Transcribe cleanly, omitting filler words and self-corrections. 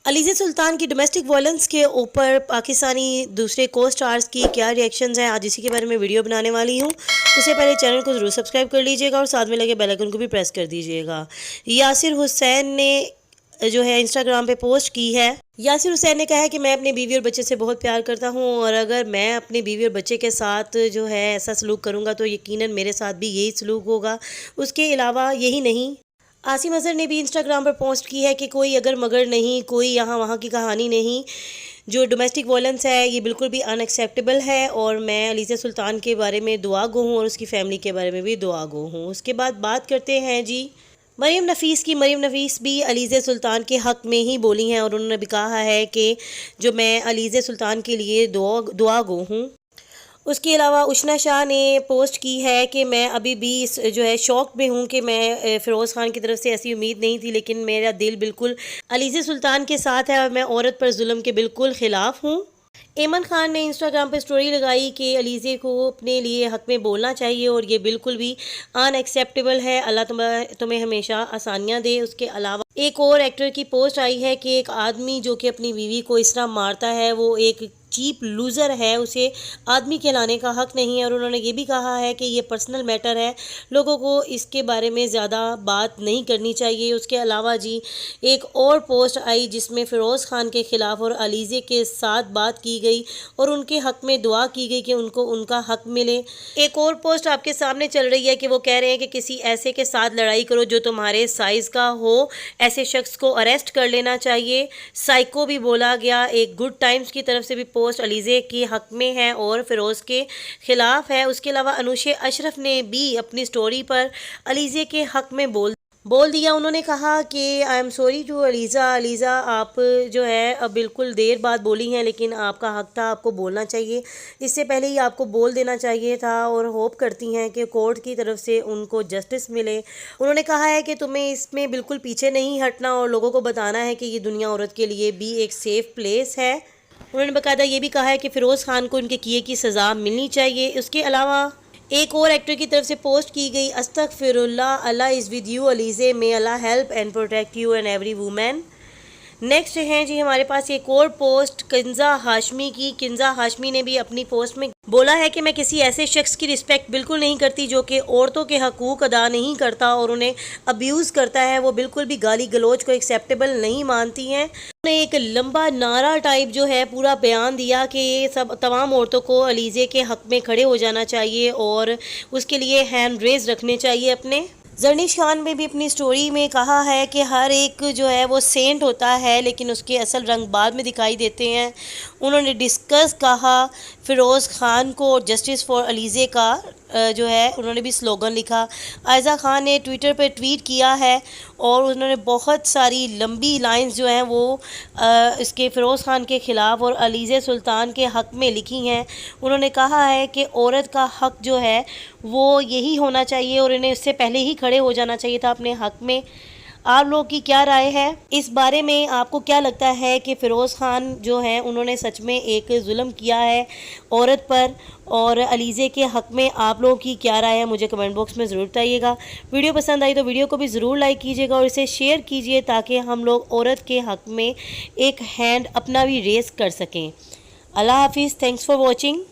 अलीज़ा सुल्तान की domestic violence के ऊपर पाकिस्तानी दूसरे को स्टार्स की क्या रिएक्शंस हैं, आज इसी के बारे में वीडियो बनाने वाली हूँ। उससे पहले चैनल को ज़रूर सब्सक्राइब कर लीजिएगा और साथ में लगे बेल आइकन को भी प्रेस कर दीजिएगा। यासिर हुसैन ने जो है इंस्टाग्राम पे पोस्ट की है। यासिर हुसैन ने कहा है कि मैं अपने बीवी और बच्चे से बहुत प्यार करता हूँ और अगर मैं अपने बीवी और बच्चे के साथ जो है ऐसा सलूक करूँगा तो यकीनन मेरे साथ भी यही सलूक होगा। उसके अलावा यही नहीं, आसिम अजहर ने भी इंस्टाग्राम पर पोस्ट की है कि कोई अगर मगर नहीं, कोई यहाँ वहाँ की कहानी नहीं। जो डोमेस्टिक वायलेंस है ये बिल्कुल भी अनएक्सेप्टेबल है और मैं अलीज़ा सुल्तान के बारे में दुआ गो हूँ और उसकी फ़ैमिली के बारे में भी दुआ गो हूँ। उसके बाद बात करते हैं जी मरीम नफ़ीस की। मरीम नफ़ीस भी अलीज़ा सुल्तान के हक़ में ही बोली हैं और उन्होंने भी कहा है कि जो मैं अलीज़ा सुल्तान के लिए दुआ गो हूँ। उसके अलावा उशना शाह ने पोस्ट की है कि मैं अभी भी जो है शौक में हूँ कि मैं फ़िरोज़ ख़ान की तरफ से ऐसी उम्मीद नहीं थी, लेकिन मेरा दिल बिल्कुल अलीज़ा सुल्तान के साथ है और मैं औरत पर जुल्म के बिल्कुल ख़िलाफ़ हूँ। ऐमन खान ने इंस्टाग्राम पर स्टोरी लगाई कि अलीज़े को अपने लिए हक़ में बोलना चाहिए और ये बिल्कुल भी अनएक्सेप्टेबल है। अल्लाह तुम्हें हमेशा आसानियाँ दे। उसके अलावा एक और एक्टर की पोस्ट आई है कि एक आदमी जो कि अपनी बीवी को इस तरह मारता है वो एक चीप लूज़र है, उसे आदमी कहलाने का हक़ नहीं है। और उन्होंने ये भी कहा है कि ये पर्सनल मैटर है, लोगों को इसके बारे में ज़्यादा बात नहीं करनी चाहिए। उसके अलावा जी एक और पोस्ट आई जिसमें फ़िरोज़ ख़ान के ख़िलाफ़ और अलीज़े के साथ बात की गई और उनके हक़ में दुआ की गई कि उनको उनका हक़ मिले। एक और पोस्ट आपके सामने चल रही है कि वो कह रहे हैं कि किसी ऐसे के साथ लड़ाई करो जो तुम्हारे साइज़ का हो, ऐसे शख्स को अरेस्ट कर लेना चाहिए। साइको भी बोला गया। एक गुड टाइम्स की तरफ से भी पोस्ट अलीज़े के हक़ में है और फ़िरोज़ के ख़िलाफ़ है। उसके अलावा अनुशे अशरफ ने भी अपनी स्टोरी पर अलीज़े के हक़ में बोल दिया। उन्होंने कहा कि I am sorry to Aliza आप जो है अब बिल्कुल देर बाद बोली हैं, लेकिन आपका हक़ था, आपको बोलना चाहिए, इससे पहले ही आपको बोल देना चाहिए था और होप करती हैं कि कोर्ट की तरफ से उनको जस्टिस मिले। उन्होंने कहा है कि तुम्हें इसमें बिल्कुल पीछे नहीं हटना और लोगों को बताना है कि ये दुनिया औरत के लिए भी एक सेफ़ प्लेस है। उन्होंने बाकायदा ये भी कहा है कि फ़िरोज़ ख़ान को उनके किए की सज़ा मिलनी चाहिए। उसके अलावा एक और एक्टर की तरफ से पोस्ट की गई, अस्तगफिरुल्लाह, Allah is with you Alizeh, may Allah help and protect you and every women. Next हैं जी हमारे पास एक और पोस्ट किंज़ा हाशमी की। किंज़ा हाशमी ने भी अपनी पोस्ट में बोला है कि मैं किसी ऐसे शख्स की रिस्पेक्ट बिल्कुल नहीं करती जो कि औरतों के हकूक़ अदा नहीं करता और उन्हें अब्यूज़ करता है। वो बिल्कुल भी गाली गलौज को एक्सेप्टेबल नहीं मानती हैं। उन्होंने एक लंबा नारा टाइप जो है पूरा बयान दिया कि ये सब तमाम औरतों को अलीज़े के हक़ में खड़े हो जाना चाहिए और उसके लिए हैंड रेज रखने चाहिए अपने। जरनिश खान ने भी अपनी स्टोरी में कहा है कि हर एक जो है वो सेंट होता है लेकिन उसके असल रंग बाद में दिखाई देते हैं। उन्होंने डिस्कस कहा फ़िरोज़ ख़ान को और जस्टिस फॉर अलीज़े का जो है उन्होंने भी स्लोगन लिखा। आयज़ा ख़ान ने ट्विटर पर ट्वीट किया है और उन्होंने बहुत सारी लंबी लाइंस जो हैं वो इसके फ़िरोज़ ख़ान के ख़िलाफ़ और अलीज़ा सुल्तान के हक़ में लिखी हैं। उन्होंने कहा है कि औरत का हक़ जो है वो यही होना चाहिए और इन्हें इससे पहले ही खड़े हो जाना चाहिए था अपने हक़ में। आप लोग की क्या राय है इस बारे में? आपको क्या लगता है कि फ़िरोज़ ख़ान जो हैं उन्होंने सच में एक जुल्म किया है औरत पर और अलीज़े के हक़ में? आप लोगों की क्या राय है मुझे कमेंट बॉक्स में ज़रूर बताइएगा। वीडियो पसंद आई तो वीडियो को भी ज़रूर लाइक कीजिएगा और इसे शेयर कीजिए ताकि हम लोग औरत के हक़ में एक हैंड अपना भी रेज़ कर सकें। अल्लाह हाफ़िज़। Thanks for watching.